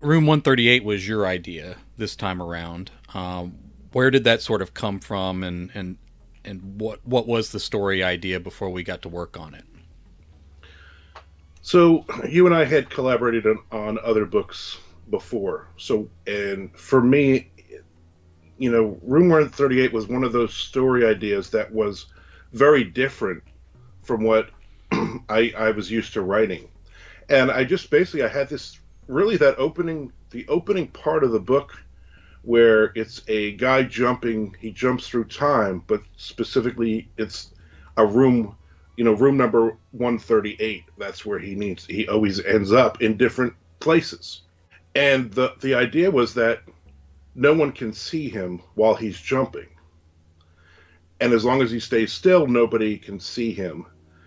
Room 138 was your idea this time around. Where did that sort of come from, and what was the story idea before we got to work on it? So you and I had collaborated on other books before. So, and for me, Room 138 was one of those story ideas that was very different from what I was used to writing. And I just basically I had this really that the opening part of the book where it's a guy jumping, he jumps through time, but specifically it's a room, room number 138. That's where he always ends up in different places. And the idea was that no one can see him while he's jumping. And as long as he stays still, nobody can see him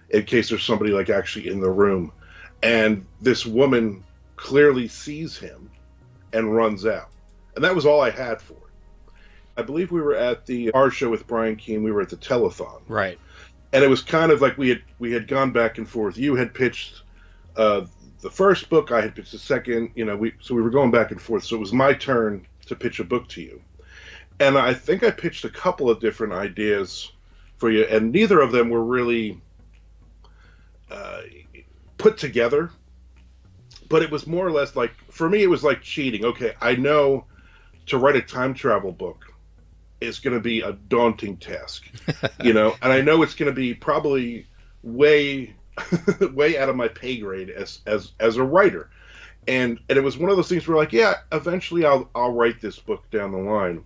in case there's somebody like actually in the room. And this woman clearly sees him and runs out. And that was all I had for it. I believe we were at the our show with Brian Keene. We were at the telethon, Right. and it was kind of like we had gone back and forth. You had pitched uh, the first book, I had pitched the second. We were going back and forth. So it was my turn to pitch a book to you, and I think I pitched a couple of different ideas for you, and neither of them were really uh, put together. But it was more or less like for me, it was like cheating. Okay, I know to write a time travel book is going to be a daunting task, and I know it's going to be probably way way out of my pay grade as a writer. And it was one of those things where like, yeah, eventually I'll write this book down the line.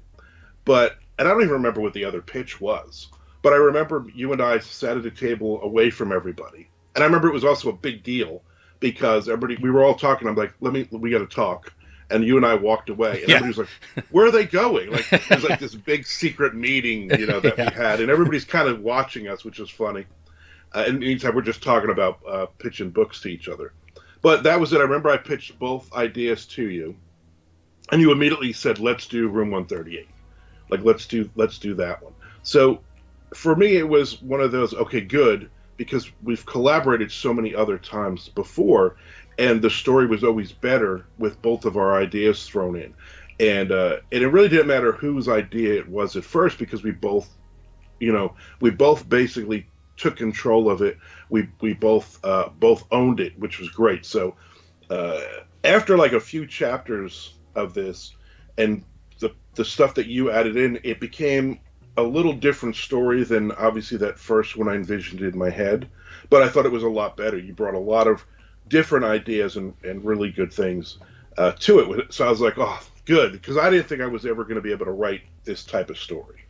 But and I don't even remember what the other pitch was. But I remember you and I sat at a table away from everybody. And I remember it was also a big deal because everybody we were all talking. I'm like, we got to talk. And you and I walked away, and Yeah. everybody was like, "Where are they going?" Like there's like this big secret meeting, that we Yeah. had, and everybody's kind of watching us, which is funny. And anytime we're just talking about pitching books to each other. But that was it. I remember I pitched both ideas to you, and you immediately said, "Let's do Room 138." Like let's do that one. So for me, it was one of those. Okay, good, because we've collaborated so many other times before, and the story was always better with both of our ideas thrown in. And it really didn't matter whose idea it was at first because we both basically took control of it. We both owned it, which was great. So uh, after like a few chapters of this, and the stuff that you added in, it became a little different story than obviously that first one I envisioned in my head. But I thought it was a lot better. You brought a lot of different ideas and really good things to it. So I was like, oh, good, because I didn't think I was ever going to be able to write this type of story.